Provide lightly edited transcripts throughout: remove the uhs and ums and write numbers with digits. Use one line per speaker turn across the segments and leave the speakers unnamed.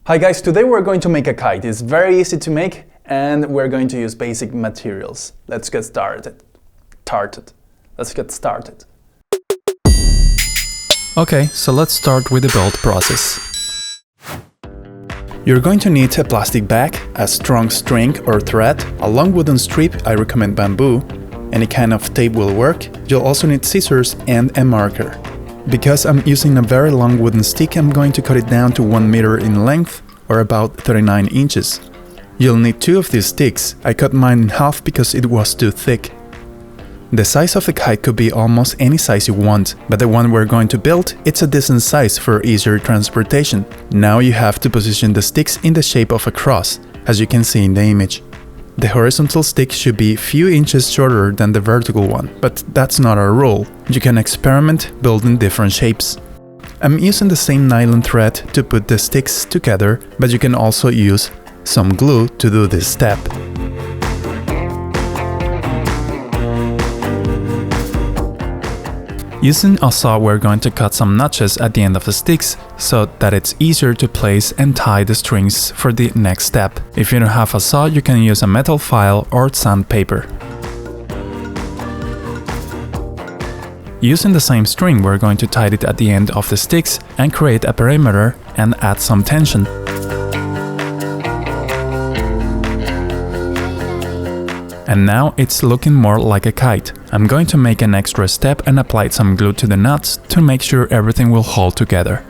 Hi guys, today we're going to make a kite. It's very easy to make and we're going to use basic materials. Let's get started. Let's get started.
Okay, so let's start with the build process.
You're going to need a plastic bag, a strong string or thread, a long wooden strip, I recommend bamboo, any kind of tape will work. You'll also need scissors and a marker. Because I'm using a very long wooden stick, I'm going to cut it down to 1 meter in length, or about 39 inches. You'll need 2 of these sticks. I cut mine in half because it was too thick. The size of the kite could be almost any size you want, but the one we're going to build, it's a decent size for easier transportation. Now you have to position the sticks in the shape of a cross, as you can see in the image. The horizontal stick should be a few inches shorter than the vertical one, but that's not our rule. You can experiment building different shapes. I'm using the same nylon thread to put the sticks together, but you can also use some glue to do this step.
Using a saw, we're going to cut some notches at the end of the sticks so that it's easier to place and tie the strings for the next step. If you don't have a saw, you can use a metal file or sandpaper. Using the same string, we're going to tie it at the end of the sticks and create a perimeter and add some tension. And now it's looking more like a kite. I'm going to make an extra step and apply some glue to the nuts to make sure everything will hold together.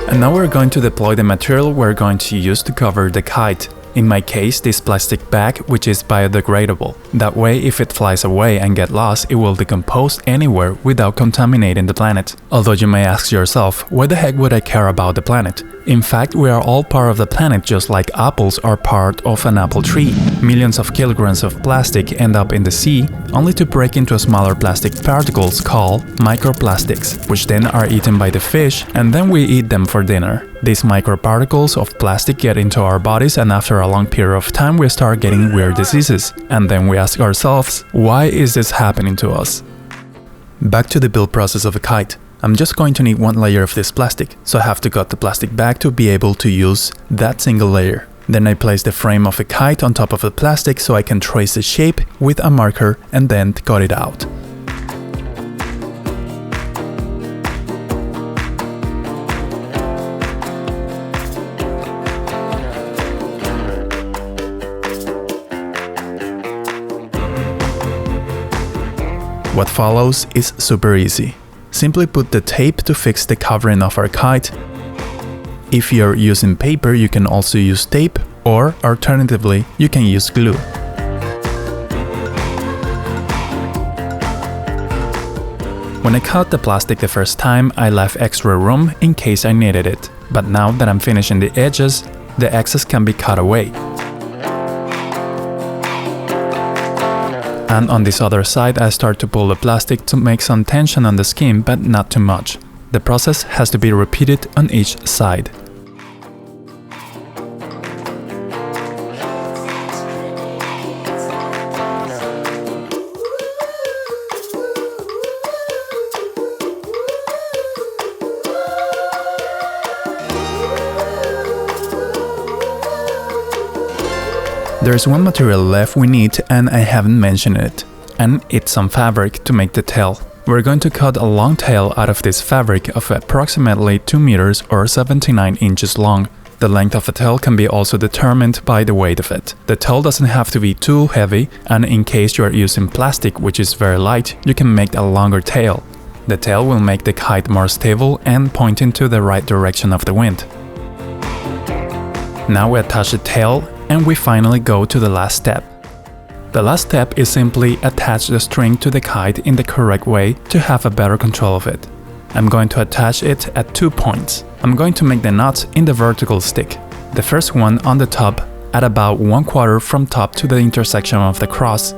And now we're going to deploy the material we're going to use to cover the kite. In my case, this plastic bag, which is biodegradable. That way, if it flies away and get lost, it will decompose anywhere without contaminating the planet. Although you may ask yourself, why the heck would I care about the planet? In fact, we are all part of the planet just like apples are part of an apple tree. Millions of kilograms of plastic end up in the sea, only to break into smaller plastic particles called microplastics, which then are eaten by the fish, and then we eat them for dinner. These microparticles of plastic get into our bodies, and after a long period of time we start getting weird diseases. And then we ask ourselves, why is this happening to us? Back to the build process of a kite. I'm just going to need 1 layer of this plastic, so I have to cut the plastic bag to be able to use that single layer. Then I place the frame of the kite on top of the plastic so I can trace the shape with a marker and then cut it out. What follows is super easy. Simply put the tape to fix the covering of our kite. If you're using paper, you can also use tape, or alternatively, you can use glue. When I cut the plastic the first time, I left extra room in case I needed it. But now that I'm finishing the edges, the excess can be cut away. And on this other side, I start to pull the plastic to make some tension on the skin, but not too much. The process has to be repeated on each side. There's one material left we need and I haven't mentioned it, and it's some fabric to make the tail. We're going to cut a long tail out of this fabric of approximately 2 meters or 79 inches long. The length of the tail can be also determined by the weight of it. The tail doesn't have to be too heavy, and in case you are using plastic which is very light, you can make a longer tail. The tail will make the kite more stable and point into the right direction of the wind. Now we attach the tail and we finally go to the last step. The last step is simply attach the string to the kite in the correct way to have a better control of it. I'm going to attach it at 2 points. I'm going to make the knots in the vertical stick. The first one on the top at about 1/4 from top to the intersection of the cross.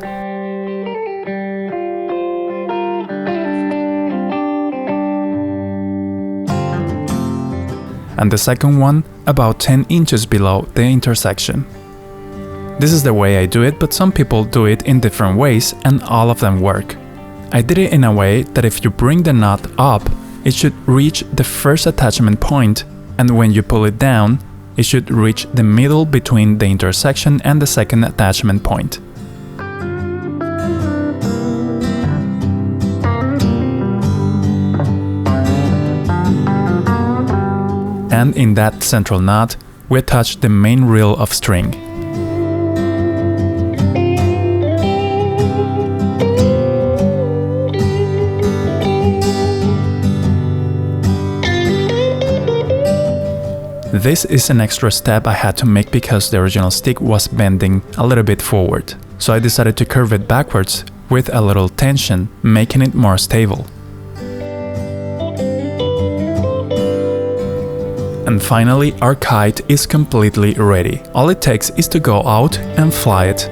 And the second one about 10 inches below the intersection. This is the way I do it, but some people do it in different ways and all of them work. I did it in a way that if you bring the knot up, it should reach the first attachment point, and when you pull it down, it should reach the middle between the intersection and the second attachment point. And in that central knot, we attach the main reel of string. This is an extra step I had to make because the original stick was bending a little bit forward, so I decided to curve it backwards with a little tension, making it more stable. And finally, our kite is completely ready. All it takes is to go out and fly it.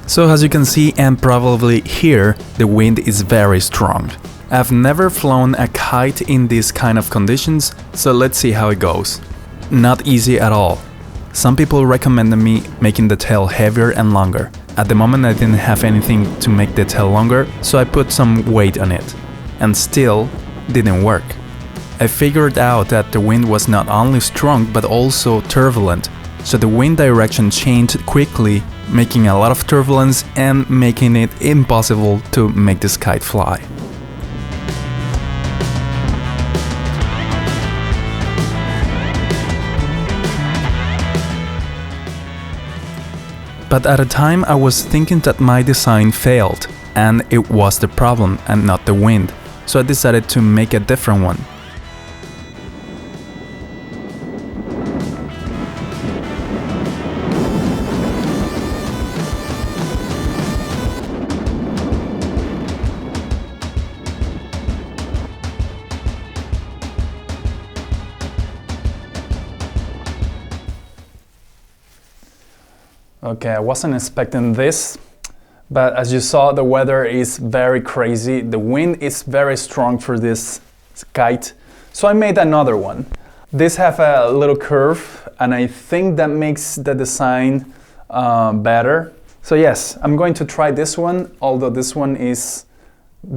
So as you can see and probably hear, the wind is very strong. I've never flown a kite in these kind of conditions, so let's see how it goes. Not easy at all. Some people recommended me making the tail heavier and longer. At the moment I didn't have anything to make the tail longer, so I put some weight on it. And still didn't work. I figured out that the wind was not only strong but also turbulent. So the wind direction changed quickly, making a lot of turbulence and making it impossible to make this kite fly. But at a time I was thinking that my design failed, and it was the problem and not the wind, so I decided to make a different one. Okay, I wasn't expecting this, but as you saw, the weather is very crazy. The wind is very strong for this kite, so I made another one. This have a little curve, and I think that makes the design better. So yes, I'm going to try this one, although this one is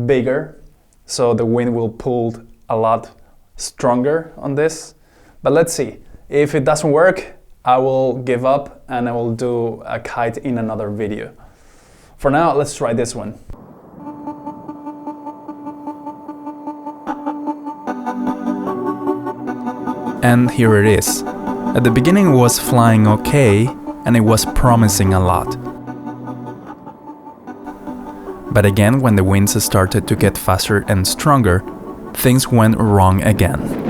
bigger, so the wind will pull a lot stronger on this. But let's see. If it doesn't work, I will give up and I will do a kite in another video. For now, let's try this one. And here it is. At the beginning it was flying okay and it was promising a lot. But again, when the winds started to get faster and stronger, things went wrong again.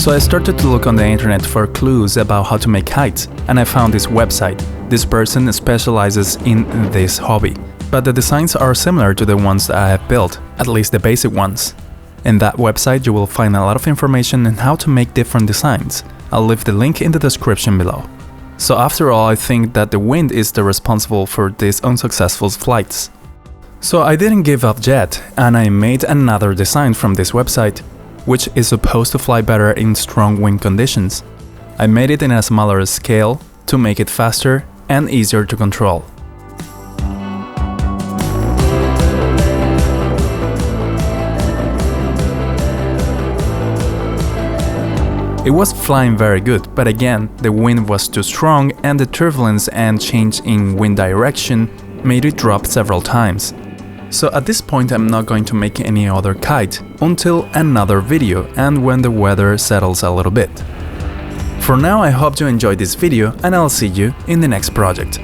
So I started to look on the internet for clues about how to make kites, and I found this website. This person specializes in this hobby, but the designs are similar to the ones that I have built, at least the basic ones. In that website you will find a lot of information on how to make different designs. I'll leave the link in the description below. So after all, I think that the wind is the responsible for these unsuccessful flights. So I didn't give up yet, and I made another design from this website, which is supposed to fly better in strong wind conditions. I made it in a smaller scale to make it faster and easier to control. It was flying very good, but again, the wind was too strong and the turbulence and change in wind direction made it drop several times. So at this point I'm not going to make any other kite until another video and when the weather settles a little bit. For now, I hope you enjoyed this video and I'll see you in the next project.